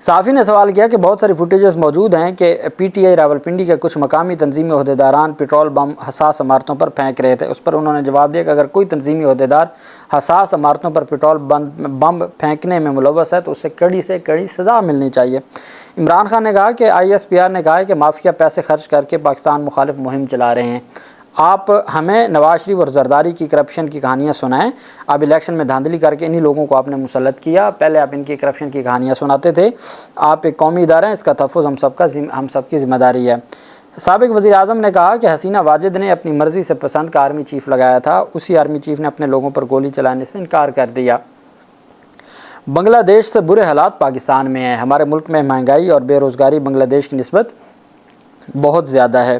صحافی نے سوال کیا کہ بہت ساری فوٹیجز موجود ہیں کہ پی ٹی آئی راولپنڈی کے کچھ مقامی تنظیمی عہدیداران پیٹرول بم حساس عمارتوں پر پھینک رہے تھے۔ اس پر انہوں نے جواب دیا کہ اگر کوئی تنظیمی عہدیدار حساس عمارتوں پر پیٹرول بم پھینکنے میں ملوث ہے تو اسے کڑی سے کڑی سزا ملنی چاہیے۔ عمران خان نے کہا کہ آئی ایس پی آر نے کہا ہے کہ مافیا پیسے خرچ کر کے پاکستان مخالف مہم چلا رہے ہیں۔ آپ ہمیں نواز شریف اور زرداری کی کرپشن کی کہانیاں سنائیں۔ اب الیکشن میں دھاندلی کر کے انہی لوگوں کو آپ نے مسلط کیا، پہلے آپ ان کی کرپشن کی کہانیاں سناتے تھے۔ آپ ایک قومی ادارہ ہیں، اس کا تحفظ ہم سب کی ذمہ داری ہے۔ سابق وزیر اعظم نے کہا کہ حسینہ واجد نے اپنی مرضی سے پسند کا آرمی چیف لگایا تھا، اسی آرمی چیف نے اپنے لوگوں پر گولی چلانے سے انکار کر دیا۔ بنگلہ دیش سے برے حالات پاکستان میں ہیں، ہمارے ملک میں مہنگائی اور بے روزگاری بنگلہ دیش کی نسبت بہت زیادہ ہے۔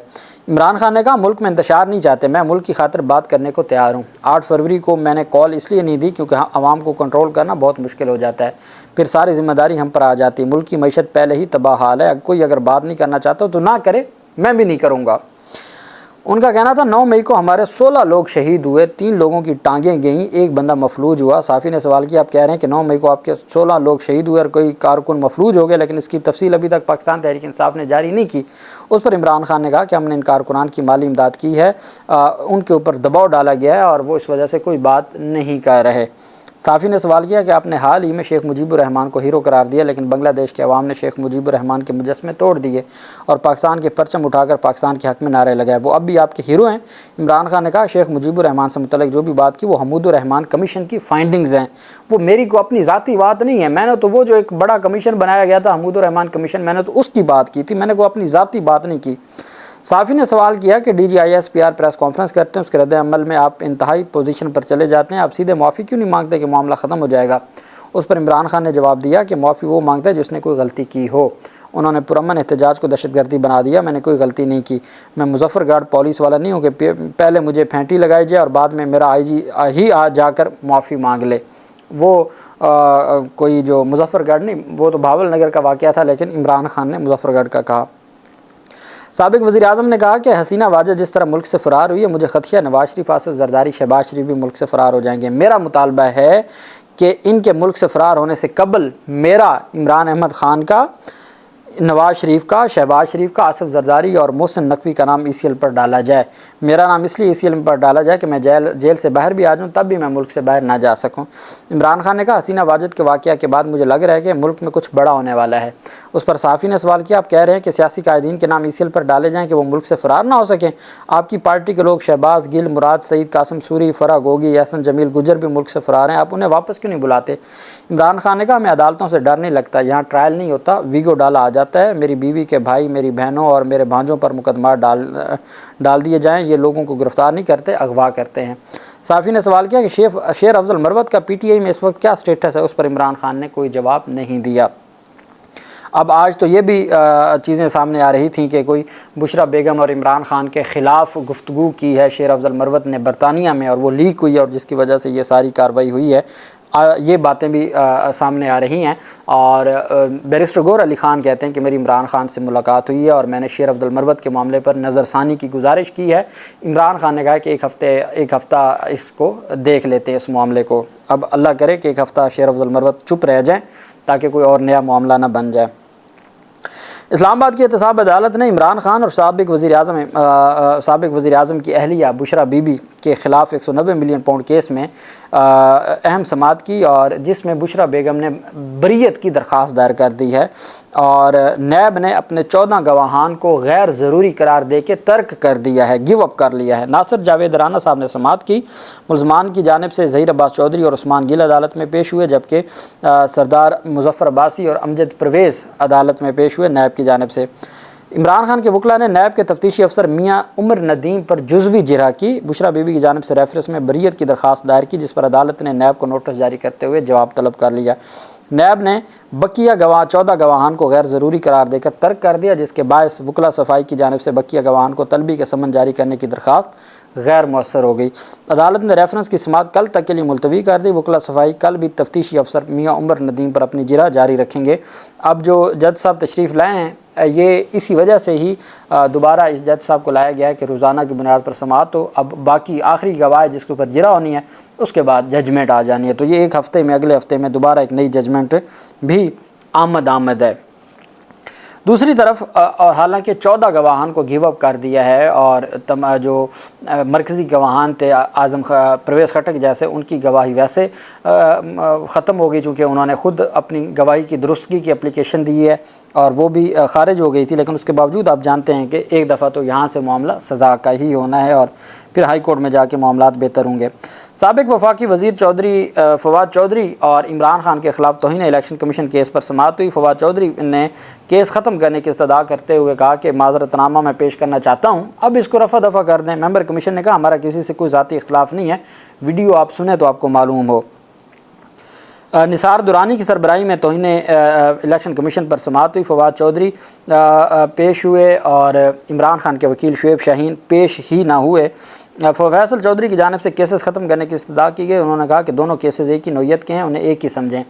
عمران خان نے کہا ملک میں انتشار نہیں چاہتے، میں ملک کی خاطر بات کرنے کو تیار ہوں۔ 8 فروری کو میں نے کال اس لیے نہیں دی کیونکہ عوام کو کنٹرول کرنا بہت مشکل ہو جاتا ہے، پھر ساری ذمہ داری ہم پر آ جاتی ہے۔ ملک کی معیشت پہلے ہی تباہ حال ہے، کوئی اگر بات نہیں کرنا چاہتا تو نہ کرے، میں بھی نہیں کروں گا۔ ان کا کہنا تھا 9 مئی کو ہمارے 16 لوگ شہید ہوئے، 3 لوگوں کی ٹانگیں گئیں، 1 بندہ مفلوج ہوا۔ صحافی نے سوال کیا آپ کہہ رہے ہیں کہ 9 مئی کو آپ کے 16 لوگ شہید ہوئے اور کوئی کارکن مفلوج ہو گئے، لیکن اس کی تفصیل ابھی تک پاکستان تحریک انصاف نے جاری نہیں کی۔ اس پر عمران خان نے کہا کہ ہم نے ان کارکنان کی مالی امداد کی ہے، ان کے اوپر دباؤ ڈالا گیا ہے اور وہ اس وجہ سے کوئی بات نہیں کر رہے۔ صحافی نے سوال کیا کہ آپ نے حال ہی میں شیخ مجیب الرحمان کو ہیرو قرار دیا، لیکن بنگلہ دیش کے عوام نے شیخ مجیب الرحمان کے مجسمے توڑ دیے اور پاکستان کے پرچم اٹھا کر پاکستان کے حق میں نعرے لگائے، وہ اب بھی آپ کے ہیرو ہیں؟ عمران خان نے کہا شیخ مجیب الرحمان سے متعلق جو بھی بات کی وہ حمود الرحمان کمیشن کی فائنڈنگز ہیں، وہ میری کو اپنی ذاتی بات نہیں ہے۔ میں نے تو وہ جو ایک بڑا کمیشن بنایا گیا تھا حمود الرحمان کمیشن، میں نے تو اس کی بات کی تھی، میں نے کوئی اپنی ذاتی بات نہیں کی۔ صحافی نے سوال کیا کہ D G I S P R press conference کرتے ہیں، اس کے رد عمل میں آپ انتہائی پوزیشن پر چلے جاتے ہیں، آپ سیدھے معافی کیوں نہیں مانگتے کہ معاملہ ختم ہو جائے گا؟ اس پر عمران خان نے جواب دیا کہ معافی وہ مانگتا ہے جس نے کوئی غلطی کی ہو۔ انہوں نے پرامن احتجاج کو دہشت گردی بنا دیا، میں نے کوئی غلطی نہیں کی، میں مظفر گڑھ پولیس والا نہیں ہوں کہ پہلے مجھے پھینٹی لگائی جائے اور بعد میں میرا آئی جی ہی جا کر معافی مانگ لے۔ وہ کوئی جو مظفر گڑھ نہیں، وہ تو بھاول نگر کا واقعہ تھا، لیکن عمران خان نے مظفر گڑھ کا کہا۔ سابق وزیر اعظم نے کہا کہ حسینہ واجد جس طرح ملک سے فرار ہوئی ہے، مجھے خدشہ نواز شریف، آصف زرداری، شہباز شریف بھی ملک سے فرار ہو جائیں گے۔ میرا مطالبہ ہے کہ ان کے ملک سے فرار ہونے سے قبل میرا، عمران احمد خان کا، نواز شریف کا، شہباز شریف کا، آصف زرداری اور محسن نقوی کا نام ای سی ایل پر ڈالا جائے۔ میرا نام اس لیے ای سی ایل پر ڈالا جائے کہ میں جیل سے باہر بھی آ جاؤں تب بھی میں ملک سے باہر نہ جا سکوں۔ عمران خان نے کہا حسینہ واجد کے واقعہ کے بعد مجھے لگ رہا ہے کہ ملک میں کچھ بڑا ہونے والا ہے۔ اس پر صحافی نے سوال کیا آپ کہہ رہے ہیں کہ سیاسی قائدین کے نام ای سی ایل پر ڈالے جائیں کہ وہ ملک سے فرار نہ ہو سکیں؟ آپ کی پارٹی کے لوگ شہباز گل، مراد سعید، قاسم سوری، فرح گوگی، احسن جمیل گجر بھی ملک سے فرار ہیں، آپ انہیں واپس کیوں نہیں بلاتے؟ عمران خان نے کہا ہمیں عدالتوں سے ڈر نہیں لگتا، یہاں ٹرائل نہیں ہوتا، ویگو ڈالا آ جاتا ہے، میری بیوی کے بھائی، میری بہنوں اور میرے بھانجوں پر مقدمات ڈال دیے جائیں، یہ لوگوں کو گرفتار نہیں کرتے، اغوا کرتے ہیں۔ صحافی نے سوال کیا کہ شیر افضل مروت کا پی ٹی آئی میں اس وقت کیا سٹیٹس ہے؟ اس پر عمران خان نے کوئی جواب نہیں دیا۔ اب آج تو یہ بھی چیزیں سامنے آ رہی تھیں کہ کوئی بشرا بیگم اور عمران خان کے خلاف گفتگو کی ہے شیر افضل مروت نے برطانیہ میں، اور وہ لیک ہوئی ہے اور جس کی وجہ سے یہ ساری کارروائی ہوئی ہے۔ یہ باتیں بھی سامنے آ رہی ہیں، اور بیرسٹر گور علی خان کہتے ہیں کہ میری عمران خان سے ملاقات ہوئی ہے اور میں نے شیر افضل مروت کے معاملے پر نظر ثانی کی گزارش کی ہے۔ عمران خان نے کہا کہ ایک ہفتہ اس کو دیکھ لیتے ہیں اس معاملے کو، اب اللہ کرے کہ ایک ہفتہ شیر افضل مروت چپ رہ جائیں تاکہ کوئی اور نیا معاملہ نہ بن جائے۔ اسلام آباد کی احتساب عدالت نے عمران خان اور سابق وزیر اعظم کی اہلیہ بشرا بی بی کے خلاف 190 ملین پاؤنڈ کیس میں اہم سماعت کی، اور جس میں بشرا بیگم نے بریت کی درخواست دائر کر دی ہے، اور نیب نے اپنے 14 گواہان کو غیر ضروری قرار دے کے ترک کر دیا ہے، گیو اپ کر لیا ہے۔ ناصر جاوید رانا صاحب نے سماعت کی، ملزمان کی جانب سے ظہیر عباس چودھری اور عثمان گل عدالت میں پیش ہوئے، جبکہ سردار مظفر عباسی اور امجد پرویز عدالت میں پیش ہوئے نیب کی جانب سے۔ عمران خان کے وکلاء نے نیب کے تفتیشی افسر میاں عمر ندیم پر جزوی جرح کی، بشرا بی بی کی جانب سے ریفرنس میں بریت کی درخواست دائر کی، جس پر عدالت نے نیب کو نوٹس جاری کرتے ہوئے جواب طلب کر لیا۔ نیب نے بقیہ 14 گواہان کو غیر ضروری قرار دے کر ترک کر دیا، جس کے باعث وکلا صفائی کی جانب سے بقیہ گواہان کو طلبی کے سمن جاری کرنے کی درخواست غیر مؤثر ہو گئی۔ عدالت نے ریفرنس کی سماعت کل تک کے لیے ملتوی کر دی۔ وکلا صفائی کل بھی تفتیشی افسر میاں عمر ندیم پر اپنی جرح جاری رکھیں گے۔ اب جو جج صاحب تشریف لائے ہیں، یہ اسی وجہ سے ہی دوبارہ اس جج صاحب کو لایا گیا ہے کہ روزانہ کی بنیاد پر سماعت ہو، اب باقی آخری گواہ جس کے اوپر جرح ہونی ہے اس کے بعد ججمنٹ آ جانی ہے، تو یہ ایک ہفتے میں، اگلے ہفتے میں دوبارہ ایک نئی ججمنٹ بھی آمد ہے۔ دوسری طرف حالانکہ 14 گواہان کو گیو اپ کر دیا ہے اور جو مرکزی گواہان تھے اعظم پرویز خٹک جیسے، ان کی گواہی ویسے ختم ہو گئی چونکہ انہوں نے خود اپنی گواہی کی درستگی کی اپلیکیشن دی ہے اور وہ بھی خارج ہو گئی تھی، لیکن اس کے باوجود آپ جانتے ہیں کہ ایک دفعہ تو یہاں سے معاملہ سزا کا ہی ہونا ہے اور پھر ہائی کورٹ میں جا کے معاملات بہتر ہوں گے۔ سابق وفاقی وزیر فواد چودھری اور عمران خان کے خلاف توہین الیکشن کمیشن کیس پر سماعت ہوئی۔ فواد چودھری نے کیس ختم کرنے کی استدعا کرتے ہوئے کہا کہ معذرت نامہ میں پیش کرنا چاہتا ہوں، اب اس کو رفع دفع کر دیں۔ ممبر کمیشن نے کہا ہمارا کسی سے کوئی ذاتی اختلاف نہیں ہے، ویڈیو آپ سنیں تو آپ کو معلوم ہو۔ نثار درانی کی سربراہی میں توہین الیکشن کمیشن پر سماعت ہوئی۔ فواد چودھری پیش ہوئے اور عمران خان کے وکیل شعیب شاہین پیش ہی نہ ہوئے۔ فیصل چودھری کی جانب سے کیسز ختم کرنے کی استدعا کی گئی۔ انہوں نے کہا کہ دونوں کیسز ایک ہی نوعیت کے ہیں، انہیں ایک ہی سمجھیں۔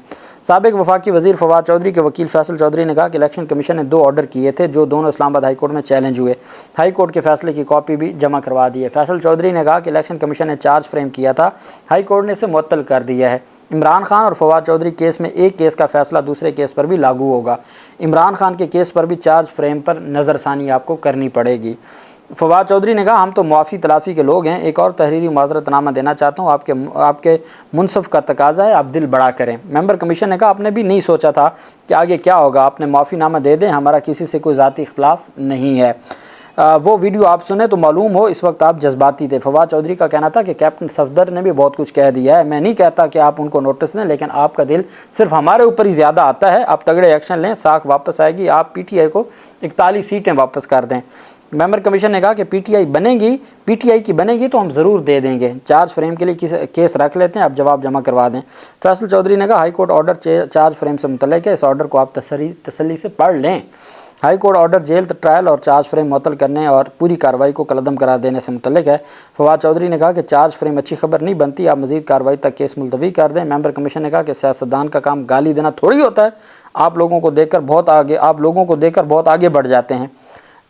سابق وفاقی وزیر فواد چودھری کے وکیل فیصل چودھری نے کہا کہ الیکشن کمیشن نے 2 آرڈر کیے تھے جو دونوں اسلام آباد ہائی کورٹ میں چیلنج ہوئے، ہائی کورٹ کے فیصلے کی کاپی بھی جمع کروا دی ہے۔ فیصل چودھری نے کہا کہ الیکشن کمیشن نے چارج فریم کیا تھا، ہائی کورٹ نے اسے معطل کر دیا ہے۔ عمران خان اور فواد چودھری کیس میں ایک کیس کا فیصلہ دوسرے کیس پر بھی لاگو ہوگا۔ عمران خان کے کیس پر بھی چارج فریم پر نظر ثانی آپ کو کرنی پڑے گی۔ فواد چودھری نے کہا ہم تو معافی تلافی کے لوگ ہیں، ایک اور تحریری معذرت نامہ دینا چاہتا ہوں، آپ کے منصف کا تقاضا ہے، آپ دل بڑا کریں۔ ممبر کمیشن نے کہا آپ نے بھی نہیں سوچا تھا کہ آگے کیا ہوگا، آپ نے معافی نامہ دے دیں، ہمارا کسی سے کوئی ذاتی اختلاف نہیں ہے۔ وہ ویڈیو آپ سنیں تو معلوم ہو اس وقت آپ جذباتی تھے۔ فواد چودھری کا کہنا تھا کہ کیپٹن صفدر نے بھی بہت کچھ کہہ دیا ہے، میں نہیں کہتا کہ آپ ان کو نوٹس دیں، لیکن آپ کا دل صرف ہمارے اوپر ہی زیادہ آتا ہے، آپ تگڑے ایکشن لیں، ساکھ واپس آئے گی، آپ پی ٹی آئی کو 41 سیٹیں واپس کر دیں۔ ممبر کمیشن نے کہا کہ پی ٹی آئی کی بنے گی تو ہم ضرور دے دیں گے، چارج فریم کے لیے کیس رکھ لیتے ہیں، آپ جواب جمع کروا دیں۔ فیصل چودھری نے کہا high court order charge frame سے متعلق ہے، اس آرڈر کو آپ تسلی سے پڑھ لیں۔ High court order jail trial اور چارج فریم معطل کرنے اور پوری کارروائی کو کالعدم قرار دینے سے متعلق ہے۔ فواد چودھری نے کہا کہ چارج فریم اچھی خبر نہیں بنتی، آپ مزید کارروائی تک کیس ملتوی کر دیں۔ ممبر کمیشن نے کہا کہ سیاستدان کا کام گالی دینا تھوڑی ہوتا ہے، آپ لوگوں کو دیکھ کر بہت آگے بڑھ جاتے ہیں۔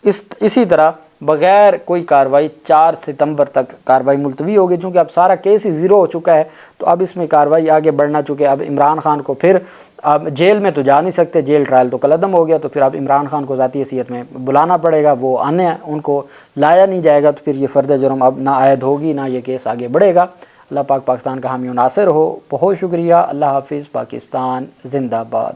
اسی طرح بغیر کوئی کارروائی 4 ستمبر تک کارروائی ملتوی ہوگی، چونکہ اب سارا کیس ہی زیرو ہو چکا ہے، تو اب اس میں کارروائی آگے بڑھنا چکے۔ اب عمران خان کو پھر اب جیل میں تو جا نہیں سکتے، جیل ٹرائل تو کالعدم ہو گیا، تو پھر اب عمران خان کو ذاتی حیثیت میں بلانا پڑے گا، وہ ان کو لایا نہیں جائے گا، تو پھر یہ فرد جرم اب نہ عائد ہوگی، نہ یہ کیس آگے بڑھے گا۔ اللہ پاک پاکستان کا حامی و ناصر ہو۔ بہت شکریہ، اللہ حافظ، پاکستان زندہ باد۔